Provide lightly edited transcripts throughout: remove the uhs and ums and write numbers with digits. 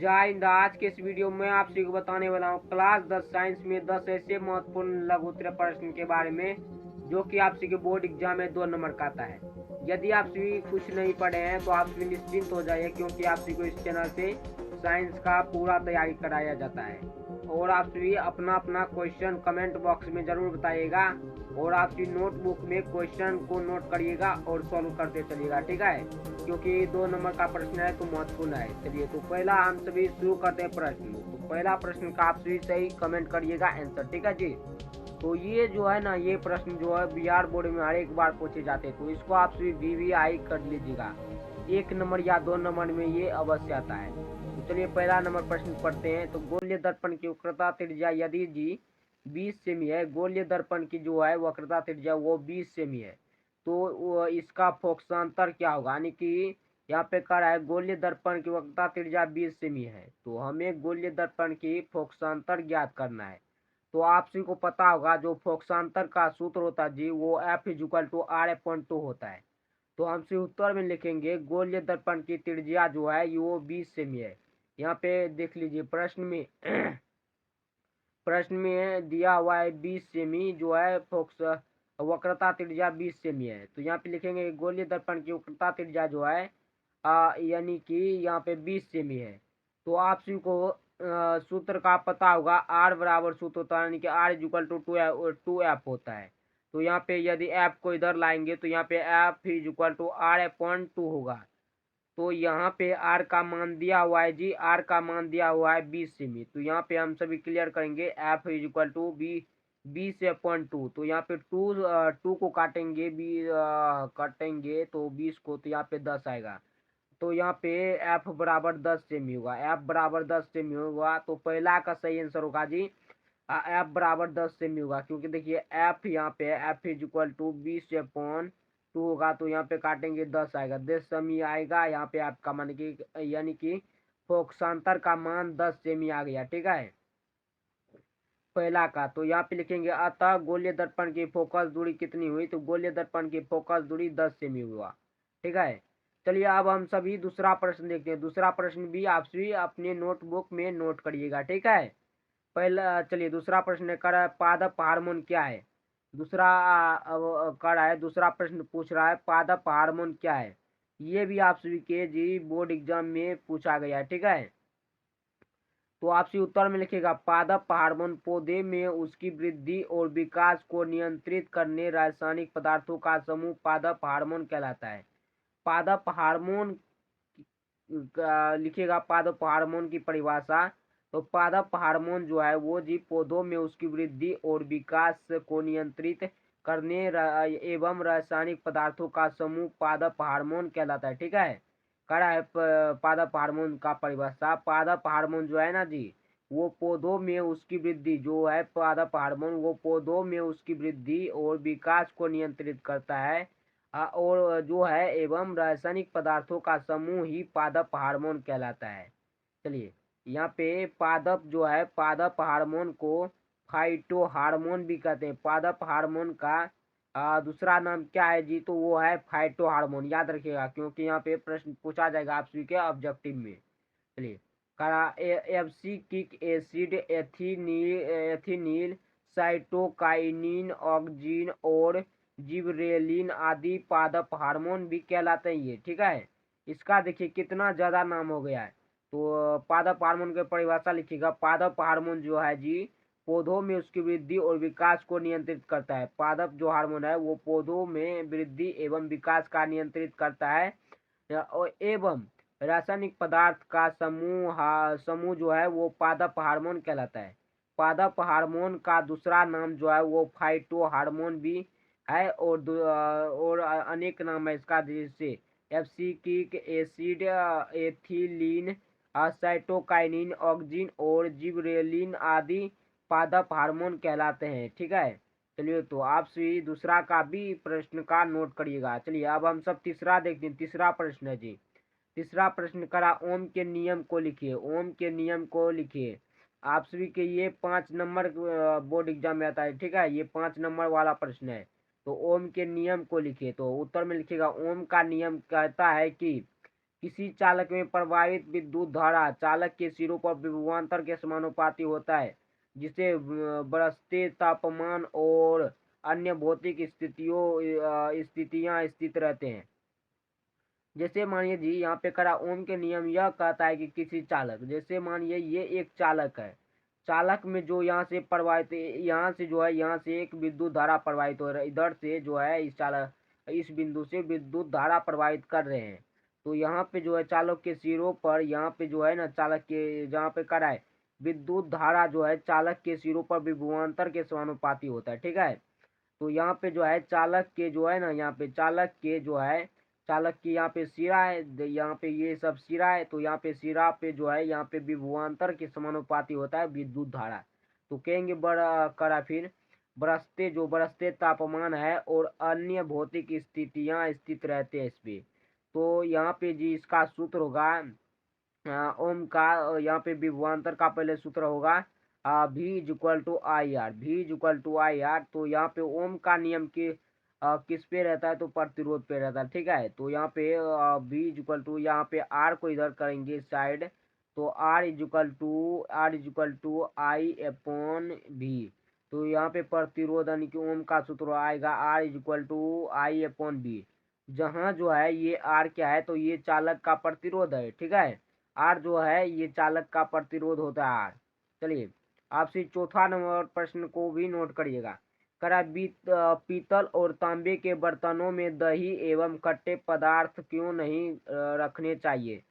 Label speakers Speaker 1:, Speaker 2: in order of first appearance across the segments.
Speaker 1: जय हिंद। आज के इस वीडियो में आप सभी को बताने वाला हूँ क्लास 10 साइंस में 10 ऐसे महत्वपूर्ण लघु उत्तरीय प्रश्न के बारे में जो कि आप सभी के बोर्ड एग्जाम में 2 नंबर का आता है। यदि आप सभी कुछ नहीं पढ़े हैं तो आप सभी निश्चिंत हो जाइए, क्योंकि आप सभी को इस चैनल से साइंस का पूरा तैयारी कराया जाता है। और आप सभी अपना अपना क्वेश्चन कमेंट बॉक्स में जरूर बताइएगा, और आप सभी नोटबुक में क्वेश्चन को नोट करिएगा और सॉल्व करते चलिएगा, ठीक है, क्योंकि 2 नंबर का प्रश्न है तो महत्वपूर्ण है। चलिए, तो पहला हम सभी शुरू करते हैं प्रश्न। तो पहला प्रश्न का आप सभी सही कमेंट करिएगा आंसर, ठीक है जी। तो ये जो है ना, ये प्रश्न जो है बिहार बोर्ड में हर एक बार पूछे जाते हैं, तो इसको आप सभी VVI कर लीजिएगा। 1 नंबर या 2 नंबर में ये अवश्य आता है। तो चलिए पहला नंबर प्रश्न पढ़ते हैं। तो गोलीय दर्पण की वक्रता त्रिज्या यदि जी 20 सेमी है, गोलीय दर्पण की जो है वक्रता त्रिज्या वो 20 सेमी है, तो इसका फोकसांतर क्या होगा। यानी कि यहाँ पे कह रहा है गोलीय दर्पण की वक्रता त्रिज्या 20 सेमी है, तो हमें गोलीय दर्पण की फोकसांतर ज्ञात करना है। तो आप सभी को पता होगा जो फोकसांतर का सूत्र होता है जी, वो F=R/2 होता है। तो हम सभी उत्तर में लिखेंगे गोलीय दर्पण की त्रिज्या जो है वो 20 सेमी है। यहाँ पे देख लीजिए प्रश्न में प्रश्न में दिया हुआ है 20 सेमी जो है फोक्स वक्रता त्रिज्या 20 सेमी है। तो यहाँ पे लिखेंगे गोलीय दर्पण की वक्रता त्रिज्या जो है यानी कि यहाँ पे 20 सेमी है। तो आप सभी को सूत्र का पता होगा, R बराबर सूत्र होता है, यानी कि R=2F होता है। तो यहाँ पे यदि F को इधर लाएंगे तो यहाँ पे F=R/2 होगा। तो यहाँ पे R का मान दिया हुआ है जी, R का मान दिया हुआ है 20 सेमी। तो यहाँ पे हम सभी क्लियर करेंगे F=20/2। तो यहाँ पे टू को काटेंगे, काटेंगे तो 20 को, तो यहाँ पे 10 आएगा। तो यहाँ पे F बराबर 10 सेमी होगा। F बराबर 10 सेमी होगा, तो पहला का सही आंसर होगा जी F बराबर 10 सेमी होगा। क्योंकि देखिए F यहाँ पे F=20/2 होगा, तो यहाँ पे काटेंगे 10 आएगा, 10 सेमी आएगा यहाँ पे आपका मान की, यानी कि फोकसांतर का मान 10 सेमी आ गया, ठीक है पहला का। तो यहाँ पे लिखेंगे अतः गोलीय दर्पण की फोकस दूरी कितनी हुई। तो गोलीय दर्पण की फोकस दूरी 10 सेमी हुआ, ठीक है। चलिए अब हम सभी दूसरा प्रश्न देखते हैं। दूसरा प्रश्न भी आप सभी अपने नोटबुक में नोट करिएगा, ठीक है। पहला चलिए दूसरा प्रश्न कर रहा है पादप हार्मोन क्या है। दूसरा कर रहा है, दूसरा प्रश्न पूछ रहा है पादप हार्मोन क्या है। ये भी आप सभी के जी बोर्ड एग्जाम में पूछा गया है, ठीक है। तो आपसे उत्तर में लिखेगा पादप हार्मोन पौधे में उसकी वृद्धि और विकास को नियंत्रित करने रासायनिक पदार्थों का समूह पादप हार्मोन कहलाता है। पादप हार्मोन लिखेगा पादप हार्मोन की परिभाषा। तो पादप हार्मोन जो है वो जी पौधों में उसकी वृद्धि और विकास को नियंत्रित करने एवं रासायनिक पदार्थों का समूह पादप हार्मोन कहलाता है, ठीक है। करा है पादप हार्मोन का परिभाषा। पादप हार्मोन जो है ना जी, वो पौधों में उसकी वृद्धि जो है, पादप हार्मोन वो पौधों में उसकी वृद्धि और विकास को नियंत्रित करता है और जो है एवं रासायनिक पदार्थों का समूह ही पादप हार्मोन कहलाता है। चलिए यहाँ पे पादप जो है, पादप हार्मोन को फाइटो हार्मोन भी कहते हैं। पादप हार्मोन का दूसरा नाम क्या है जी, तो वो है फाइटो हार्मोन, याद रखिएगा, क्योंकि यहाँ पे प्रश्न पूछा जाएगा आप सभी के ऑब्जेक्टिव में। चलिए करा एब्सिक्सिक एसिड, एथिनील, साइटोकाइनिन, ऑक्सिन और जिबरेलिन आदि पादप हार्मोन भी कहलाते हैं ये, ठीक है। इसका देखिए कितना ज्यादा नाम हो गया है। तो पादप हार्मोन की परिभाषा लिखिएगा। पादप हार्मोन जो है जी पौधों में उसकी वृद्धि और विकास को नियंत्रित करता है। पादप जो हार्मोन है वो पौधों में वृद्धि एवं विकास का नियंत्रित करता है और एवं रासायनिक पदार्थ का समूह जो है वो पादप हार्मोन कहलाता है। पादप हार्मोन का दूसरा नाम जो है वो फाइटो हार्मोन भी है, और अनेक नाम है इसका, जैसे abscisic acid, ethylene, cytokinin, auxin और जिबरेलिन आदि पादप हार्मोन कहलाते हैं, ठीक है। चलिए तो आप सभी दूसरा का भी प्रश्न का नोट करिएगा। चलिए अब हम सब तीसरा देखते हैं। तीसरा प्रश्न है जी, तीसरा प्रश्न करा ओम के नियम को लिखिए। ओम के नियम को लिखिए। आप सभी के ये 5 नंबर बोर्ड एग्जाम में आता है, ठीक है, ये 5 नंबर वाला प्रश्न है। तो ओम के नियम को लिखिए। तो उत्तर में लिखिएगा ओम का नियम कहता है कि किसी चालक में प्रवाहित विद्युत धारा चालक के सिरों पर विभवांतर के समानुपाती होता है, जिसे बढ़ते तापमान और अन्य भौतिक स्थितियां स्थित रहते हैं। जैसे मानिए जी, यहाँ पे करा ओम के नियम यह कहता है कि किसी चालक, जैसे मानिए ये एक चालक है, चालक में जो यहाँ से प्रवाहित, यहाँ से जो है यहाँ से एक विद्युत धारा प्रवाहित हो रहा है, इधर से जो है इस चालक इस बिंदु से विद्युत धारा प्रवाहित कर रहे हैं। तो यहाँ पे जो है चालक के सिरों पर, यहाँ पे जो है ना चालक के जहाँ पे करा है विद्युत धारा जो है चालक के सिरों पर विभवांतर के समानुपाती होता है, ठीक है। तो यहाँ पे जो है चालक के जो है ना, यहाँ पे चालक के जो है चालक की यहाँ पे सिरा है, यहाँ पे ये सब सिरा है, तो यहाँ पे सिरा पे जो है यहाँ पे विभवांतर के समानुपाती होता है विद्युत धारा। तो कहेंगे बड़ा करा फिर बढ़ते तापमान है और अन्य भौतिक स्थितियां स्थित रहते हैं इस पे। तो यहाँ पे जी इसका सूत्र होगा ओम का, यहाँ पे विभवांतर का पहले सूत्र होगा V is equal to I R, V is equal to I R. तो यहाँ पे ओम का नियम के किस पे रहता है, तो प्रतिरोध पे रहता है, ठीक है। तो यहाँ पे भी इज इक्वल टू, यहाँ पे आर को इधर करेंगे साइड, तो R is equal to I upon भी। तो यहाँ पे प्रतिरोध यानी कि ओम का सूत्र आएगा R is equal to I upon B. जहाँ जो है ये आर क्या है, तो ये चालक का प्रतिरोध है, ठीक है। आर जो है ये चालक का प्रतिरोध होता है आर। चलिए आपसे चौथा नंबर प्रश्न को भी नोट करिएगा। करा पीतल और तांबे के बर्तनों में दही एवं खट्टे पदार्थ क्यों नहीं रखने चाहिए।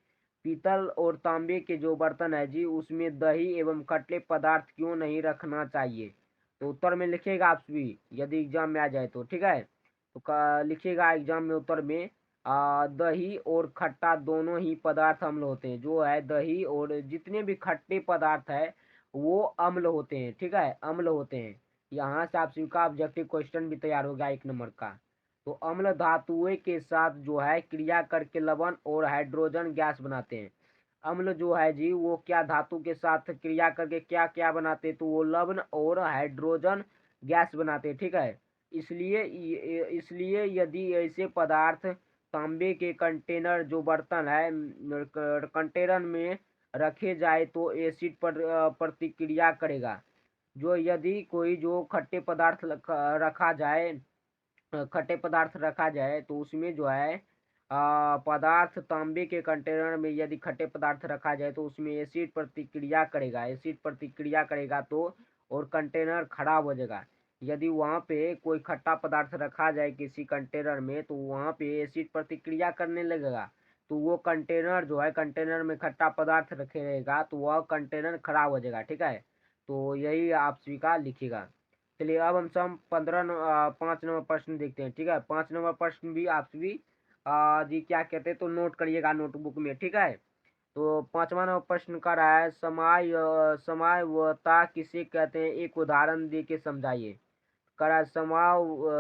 Speaker 1: पीतल और तांबे के जो बर्तन है जी, उसमें दही एवं खट्टे पदार्थ क्यों नहीं रखना चाहिए। तो उत्तर में लिखिएगा आप भी, यदि एग्जाम में आ जाए तो, ठीक है। तो लिखिएगा एग्जाम में उत्तर में दही और खट्टा दोनों ही पदार्थ अम्ल होते हैं। जो है दही और जितने भी खट्टे पदार्थ है वो अम्ल होते हैं, ठीक है, अम्ल होते हैं। यहाँ से आप का ऑब्जेक्टिव क्वेश्चन भी तैयार हो गया 1 नंबर का। तो अम्ल धातुएं के साथ जो है क्रिया करके लवण और हाइड्रोजन गैस बनाते हैं। अम्ल जो है जी वो क्या धातु के साथ क्रिया करके क्या क्या बनाते हैं, तो वो लवण और हाइड्रोजन गैस बनाते हैं, ठीक है। इसलिए यदि ऐसे पदार्थ तांबे के कंटेनर जो बर्तन है कंटेनर में रखे जाए तो एसिड पर प्रतिक्रिया करेगा। जो यदि कोई जो खट्टे पदार्थ रखा जाए तो उसमें जो है पदार्थ तांबे के कंटेनर में यदि खट्टे पदार्थ रखा जाए तो उसमें एसिड प्रतिक्रिया करेगा तो और कंटेनर खराब हो जाएगा। यदि वहाँ पे कोई खट्टा पदार्थ रखा जाए किसी कंटेनर में तो वहाँ पे एसिड प्रतिक्रिया करने लगेगा, तो वो कंटेनर जो है कंटेनर में खट्टा पदार्थ रखे रहेगा तो वह कंटेनर खराब हो जाएगा, ठीक है। तो यही आप स्वीकार लिखिएगा। चलिए अब हम सम 5 नंबर प्रश्न देखते हैं, ठीक है। 5 नंबर प्रश्न भी आप भी जी क्या कहते हैं तो नोट करिएगा नोटबुक में, ठीक है। तो 5वां नंबर प्रश्न का रहा है समावता किसे कहते हैं, एक उदाहरण दे के समझाइए। करा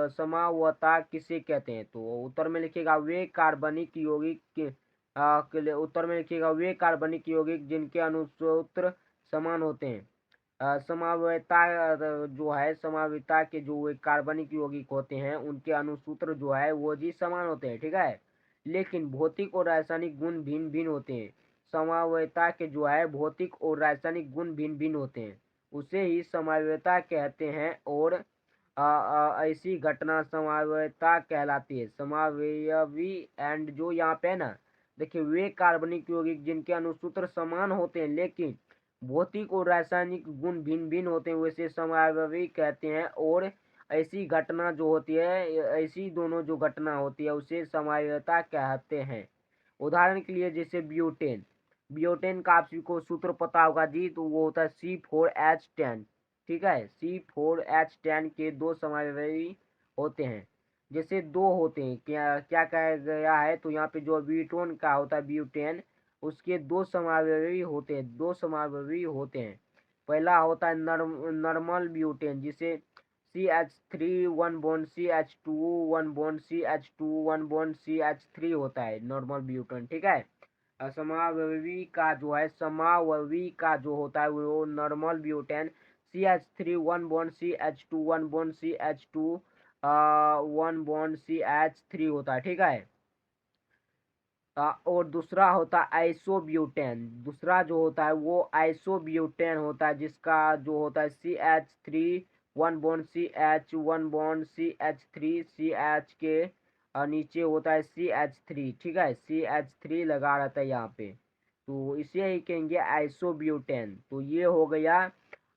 Speaker 1: समावता किसे कहते हैं, तो उत्तर में लिखिएगा वे कार्बनिक यौगिक के लिए उत्तर में लिखिएगा वे कार्बनिक यौगिक जिनके अणुसूत्र समान होते हैं। समावता के जो वे कार्बनिक यौगिक होते हैं उनके अणुसूत्र जो है वो जी समान होते हैं, ठीक है। लेकिन भौतिक और रासायनिक गुण भिन्न भिन्न होते हैं। समावता के जो है भौतिक और रासायनिक गुण भिन्न भिन्न होते हैं, उसे ही समावता कहते हैं। और ऐसी घटना समावता कहलाती है। समावयवी एंड जो यहाँ पे है ना, देखिए वे कार्बनिक यौगिक जिनके अणुसूत्र समान होते हैं लेकिन भौतिक और रासायनिक गुण भिन्न भिन्न होते हैं वैसे समावयवी कहते हैं। और ऐसी घटना जो होती है, ऐसी दोनों जो घटना होती है उसे समावयता कहते हैं। उदाहरण के लिए जैसे ब्यूटेन, ब्यूटेन का आप सभी को सूत्र पता होगा जी, तो वो होता है C4H10, ठीक है। C4H10 के दो समावयवी होते हैं। जैसे दो होते हैं, क्या क्या कहा गया है, तो यहाँ पे जो ब्यूटोन का होता है ब्यूटेन, उसके दो समावयवी होते हैं। पहला होता है नॉर्मल ब्यूटेन, जिसे CH3 1 bond CH2 1 bond CH2 1 bond CH3 होता है नॉर्मल ब्यूटेन, ठीक है। समावयवी का जो होता है वो normal butane CH3 1 bond CH2 1 bond CH2 1 bond CH3 होता है, ठीक है। और दूसरा होता है आइसोब्यूटेन। दूसरा जो होता है वो आइसोब्यूटेन होता है, जिसका जो होता है CH3 वन बॉन्ड CH के नीचे होता है CH3, ठीक है, CH3 लगा रहता है यहाँ पे, तो इसे ही कहेंगे आइसोब्यूटेन। तो ये हो गया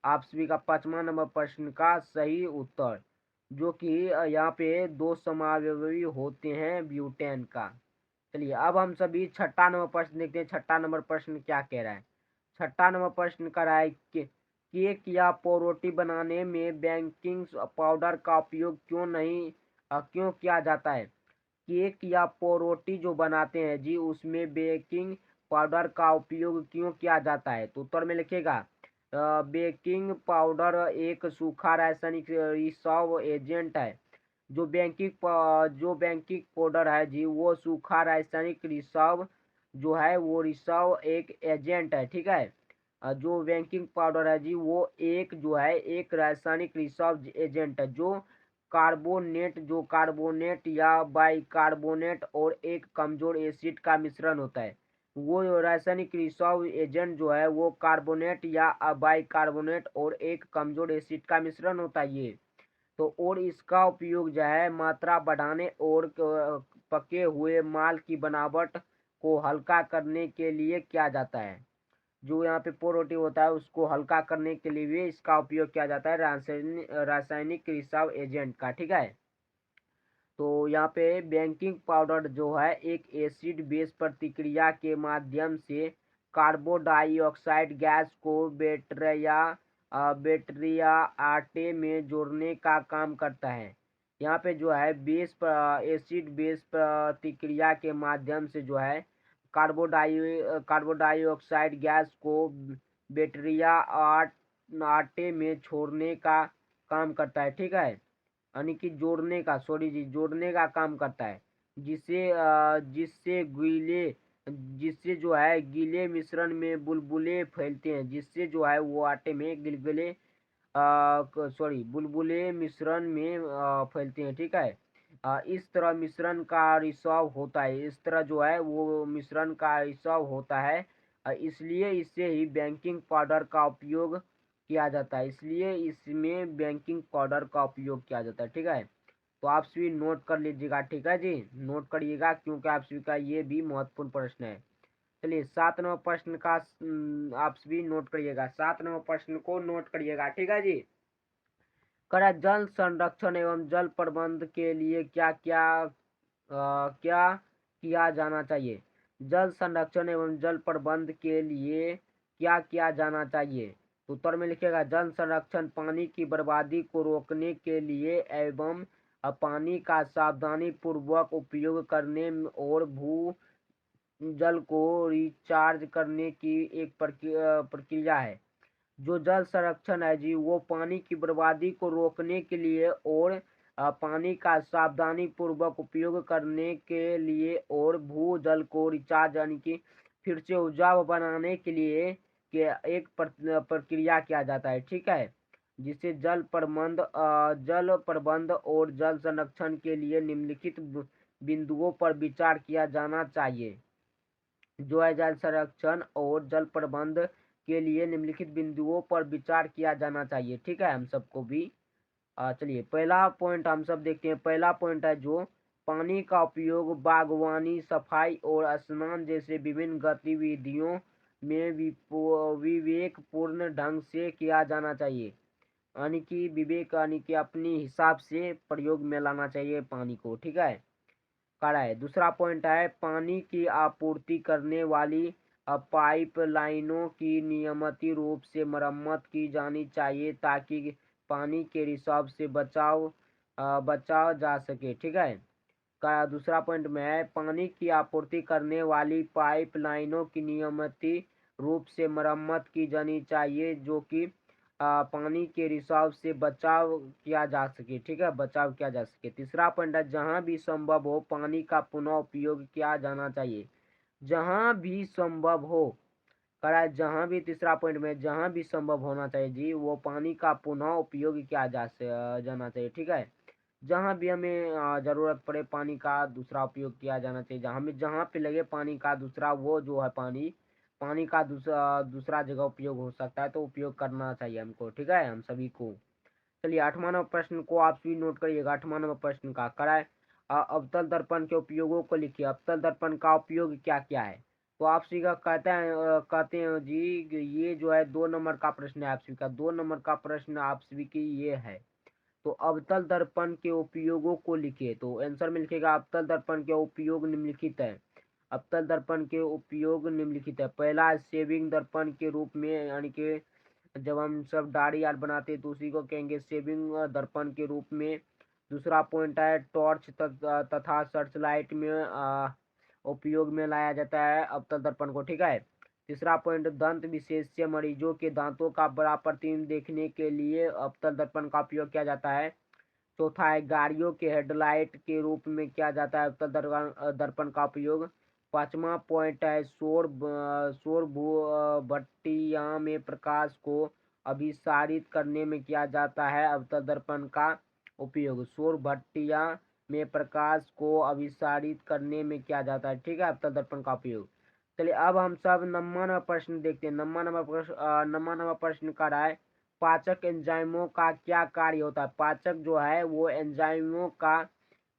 Speaker 1: आप सभी का 5वां नंबर प्रश्न का सही उत्तर, जो कि यहाँ पे दो समावयवी होते हैं ब्यूटेन का। चलिए अब हम सभी छठा नंबर प्रश्न देखते हैं। छठा नंबर प्रश्न क्या कह रहा है। छठा नंबर प्रश्न कर रहा है कि केक या पावरोटी बनाने में बेकिंग पाउडर का उपयोग क्यों किया जाता है। केक या पावरोटी जो बनाते हैं जी, उसमें बेकिंग पाउडर का उपयोग क्यों किया जाता है। तो उत्तर में लिखेगा बेकिंग पाउडर एक सूखा रासायनिक रिसाव एजेंट है। जो बैंकिंग पाउडर है जी, वो सूखा रासायनिक रिसाव जो है वो रिसाव एक एजेंट है, ठीक है। जो बैंकिंग पाउडर है जी, वो एक जो है एक रासायनिक रिसाव एजेंट है, जो कार्बोनेट या बाइकार्बोनेट और एक कमजोर एसिड का मिश्रण होता है। वो रासायनिक रिसाव एजेंट जो है वो कार्बोनेट या बाइकार्बोनेट और एक कमजोर एसिड का मिश्रण होता है ये। तो और इसका उपयोग जो है मात्रा बढ़ाने और पके हुए माल की बनावट को हल्का करने के लिए किया जाता है। जो यहाँ पे पोरोटी होता है उसको हल्का करने के लिए भी इसका उपयोग किया जाता है रासायनिक रिसाव एजेंट का, ठीक है। तो यहाँ पे बेकिंग पाउडर जो है एक एसिड बेस प्रतिक्रिया के माध्यम से कार्बन डाइऑक्साइड गैस को बैटरी या आटे में जोड़ने का काम करता है। यहाँ पे जो है एसिड बेस प्रतिक्रिया के माध्यम से जो है कार्बन डाइऑक्साइड गैस को बैटरी या आटे में छोड़ने का काम करता है, ठीक है। यानी कि जोड़ने का काम करता है, जिससे जो है गीले मिश्रण में बुलबुले फैलते हैं, जिससे जो है वो आटे में बुलबुले मिश्रण में फैलते हैं, ठीक है। इस तरह मिश्रण का रिसाव होता है, इस तरह जो है वो मिश्रण का रिसाव होता है। इसलिए इससे ही बेकिंग पाउडर का उपयोग किया जाता है, इसलिए इसमें बेकिंग पाउडर का उपयोग किया जाता है, ठीक है। तो आप सभी नोट कर लीजिएगा, ठीक है जी, नोट करिएगा क्योंकि आप सभी का ये भी महत्वपूर्ण प्रश्न है। चलिए 7 नंबर प्रश्न का आप सभी नोट करिएगा, 7 नंबर प्रश्न को नोट करिएगा, ठीक है जी। करा जल संरक्षण एवं जल प्रबंध के लिए क्या किया जाना चाहिए। जल संरक्षण एवं जल प्रबंध के लिए क्या किया जाना चाहिए। तो उत्तर में लिखेगा जल संरक्षण पानी की बर्बादी को रोकने के लिए एवं पानी का सावधानी पूर्वक उपयोग करने और भू जल को रिचार्ज करने की एक प्रक्रिया है। जो जल संरक्षण है जी, वो पानी की बर्बादी को रोकने के लिए और पानी का सावधानी पूर्वक उपयोग करने के लिए और भू जल को रिचार्ज यानी कि फिर से उपजाऊ बनाने के लिए के एक प्रक्रिया किया जाता है, ठीक है। जिसे जल प्रबंध और जल संरक्षण के लिए निम्नलिखित बिंदुओं पर विचार किया जाना चाहिए। जो है जल संरक्षण और जल प्रबंध के लिए निम्नलिखित बिंदुओं पर विचार किया जाना चाहिए, ठीक है, हम सबको भी। चलिए पहला पॉइंट हम सब देखते हैं। पहला पॉइंट है जो पानी का उपयोग बागवानी, सफाई और स्नान जैसे विभिन्न गतिविधियों में विवेकपूर्ण ढंग से किया जाना चाहिए। यानी कि अपनी हिसाब से प्रयोग में लाना चाहिए पानी को, ठीक है। करा है। दूसरा पॉइंट है पानी की आपूर्ति करने वाली पाइप लाइनों की नियमित रूप से मरम्मत की जानी चाहिए ताकि पानी के रिसाव से बचाव जा सके, ठीक है। का दूसरा पॉइंट में है पानी की आपूर्ति करने वाली पाइप लाइनों की नियमित रूप से मरम्मत की जानी चाहिए, जो कि पानी के रिसाव से बचाव किया जा सके, ठीक है, बचाव किया जा सके। तीसरा पॉइंट है जहाँ भी संभव हो पानी का पुनः उपयोग किया जाना चाहिए। जहाँ भी संभव हो करा जहाँ भी, तीसरा पॉइंट में जहाँ भी संभव होना चाहिए जी, वो पानी का पुनः उपयोग किया जाना चाहिए, ठीक है। जहाँ भी हमें ज़रूरत पड़े पानी का दूसरा उपयोग किया जाना चाहिए। जहाँ पे लगे पानी का दूसरा, वो जो है पानी का दूसरा जगह उपयोग हो सकता है, तो उपयोग करना चाहिए हमको, ठीक है, हम सभी को। चलिए 8वां नंबर प्रश्न को आप भी नोट करिएगा। 8वां नंबर प्रश्न का कराए अवतल दर्पण के उपयोगों को लिखिए। अवतल दर्पण का उपयोग क्या क्या है? तो आप सी का कहते हैं जी, ये जो है 2 नंबर का प्रश्न है आप सभी का। 2 नंबर का प्रश्न आप सभी की ये है। तो अवतल दर्पण के उपयोगों को लिखिए। तो आंसर में लिखिएगा अवतल दर्पण के उपयोग निम्नलिखित है। अवतल दर्पण के उपयोग निम्नलिखित है। पहला सेविंग दर्पण के रूप में, यानी कि जब हम सब दाढ़ी यार बनाते हैं तो उसी को कहेंगे सेविंग दर्पण के रूप में। दूसरा पॉइंट है टॉर्च तथा सर्च लाइट में उपयोग में लाया जाता है अवतल दर्पण को, ठीक है। तीसरा पॉइंट दंत विशेषज्ञ मरीजों के दांतों का बड़ा प्रतिबिंब देखने के लिए अवतल दर्पण का उपयोग किया जाता है। चौथा है गाड़ियों के हेडलाइट के रूप में किया जाता है अवतल दर्पण का उपयोग। 5वां पॉइंट है सौर भट्टियां में प्रकाश को अभिसारित करने में किया जाता है अवतल दर्पण का उपयोग। सौर भट्टियां में प्रकाश को अभिसारित करने में किया जाता है, ठीक है, अवतल दर्पण का उपयोग। चलिए अब हम सब नंबर नंबर प्रश्न देखते हैं। नंबर नंबर प्रश्न का राय पाचक एंजाइमों का क्या कार्य होता है? पाचक जो है वो एंजाइमों का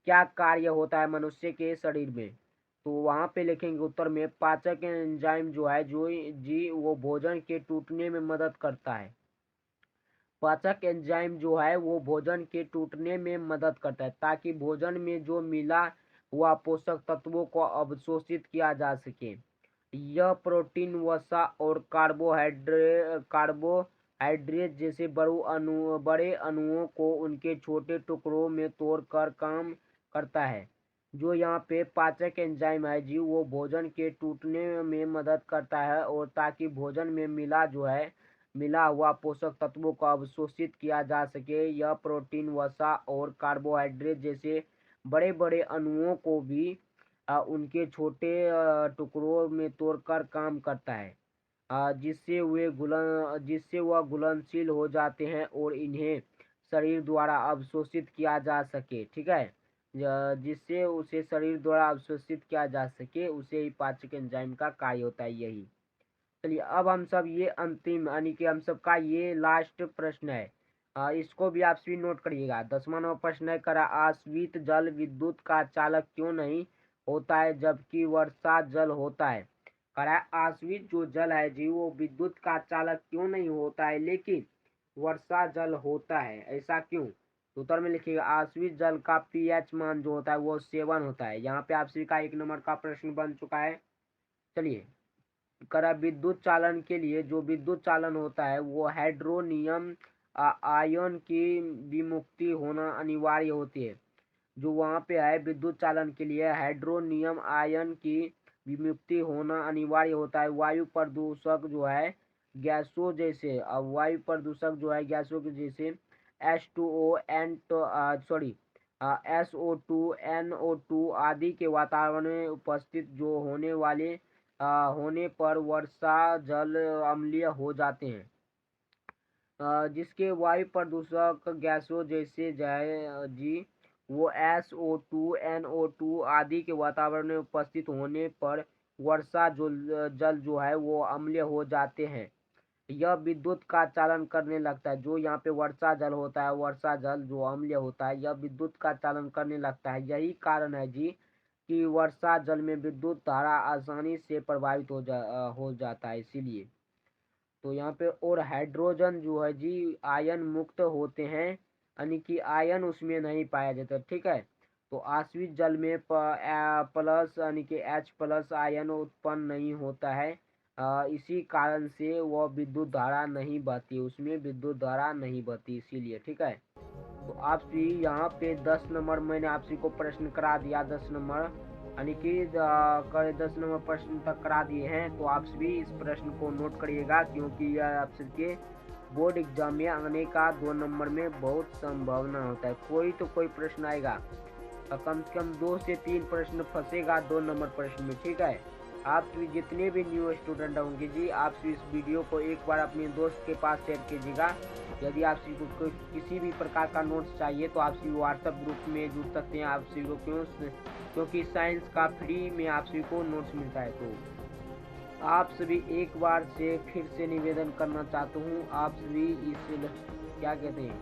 Speaker 1: क्या कार्य होता है मनुष्य के शरीर में? तो वहां पे लिखेंगे उत्तर में पाचक एंजाइम जो है जो जी वो भोजन के टूटने में मदद करता है। पाचक एंजाइम जो है वो भोजन के टूटने में मदद करता है ताकि भोजन में जो मिला हुआ पोषक तत्वों को अवशोषित किया जा सके। यह प्रोटीन, वसा और कार्बोहाइड्रेट जैसे बड़े अणुओं को उनके छोटे टुकड़ों में तोड़कर काम करता है। जो यहाँ पे पाचक एंजाइम है जी वो भोजन के टूटने में मदद करता है और ताकि भोजन में मिला हुआ पोषक तत्वों को अवशोषित किया जा सके। यह प्रोटीन, वसा और कार्बोहाइड्रेट जैसे बड़े बड़े अणुओं को भी उनके छोटे टुकड़ों में तोड़कर काम करता है, जिससे वह घुलनशील हो जाते हैं और इन्हें शरीर द्वारा अवशोषित किया जा सके, ठीक है। जिससे उसे शरीर द्वारा अवशोषित किया जा सके, उसे ही पाचक एंजाइम का कार्य होता है यही। चलिए अब हम सब ये अंतिम, यानी कि हम सबका ये लास्ट प्रश्न है, इसको भी आप सभी नोट करिएगा। 10वां नंबर प्रश्न है करा आश्रित जल विद्युत का चालक क्यों नहीं होता है जबकि वर्षा जल होता है? करा आश्रित जो जल है जी वो विद्युत का चालक क्यों नहीं होता है लेकिन वर्षा जल होता है, ऐसा क्यों? तो उत्तर में लिखिएगा आश्रित जल का पीएच मान जो होता है वो 7 होता है। यहाँ पे आप सभी का 1 नंबर का प्रश्न बन चुका है। चलिए करा विद्युत चालन के लिए जो विद्युत चालन होता है वो हाइड्रोनियम आयन की विमुक्ति होना अनिवार्य होती है। जो वहाँ पे है विद्युत चालन के लिए हाइड्रोनियम आयन की विमुक्ति होना अनिवार्य होता है। वायु प्रदूषक जो है गैसों जैसे वायु प्रदूषक जो है गैसों के जैसे SO2 आदि के वातावरण में उपस्थित जो होने पर वर्षा जल अम्लीय हो जाते हैं। जिसके वायु प्रदूषक गैसों जैसे जाए जी वो SO2 आदि के वातावरण में उपस्थित होने पर वर्षा जल जो है वो अम्लीय हो जाते हैं। यह विद्युत का चालन करने लगता है। जो यहाँ पे वर्षा जल होता है, वर्षा जल जो अम्लीय होता है, यह विद्युत का चालन करने लगता है। यही कारण है जी कि वर्षा जल में विद्युत धारा आसानी से प्रभावित हो जाता है, इसीलिए। तो यहाँ पे और हाइड्रोजन जो है जी आयन मुक्त होते हैं, यानी कि आयन उसमें नहीं पाया जाता, ठीक है। तो आश्रित जल में प्लस यानी कि H+ आयन उत्पन्न नहीं होता है। इसी कारण से वह विद्युत धारा नहीं बहती, उसमें विद्युत धारा नहीं बहती, इसीलिए, ठीक है। तो आपसे यहाँ पे 10 नंबर मैंने आपसी को प्रश्न करा दिया। 10 नंबर यानी कि 10 नंबर प्रश्न तक करा दिए हैं। तो आप सभी इस प्रश्न को नोट करिएगा क्योंकि यह आप सबके बोर्ड एग्जाम में आने का 2 नंबर में बहुत संभावना होता है। कोई तो कोई प्रश्न आएगा, कम से कम 2 से 3 प्रश्न फंसेगा 2 नंबर प्रश्न में, ठीक है। आप सभी जितने भी न्यू स्टूडेंट होंगे जी, आप सभी इस वीडियो को एक बार अपने दोस्त के पास शेयर कीजिएगा। यदि आप सभी को किसी भी प्रकार का नोट्स चाहिए तो आप सभी व्हाट्सएप ग्रुप में जुड़ सकते हैं। आप सभी को क्योंकि साइंस का फ्री में आप सभी को नोट्स मिलता है। तो आप सभी एक बार से फिर से निवेदन करना चाहता हूँ, आप सभी इस क्या कहते हैं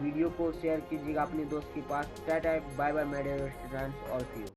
Speaker 1: वीडियो को शेयर कीजिएगा अपने दोस्त के पास। Tata bye bye my dear students all of you.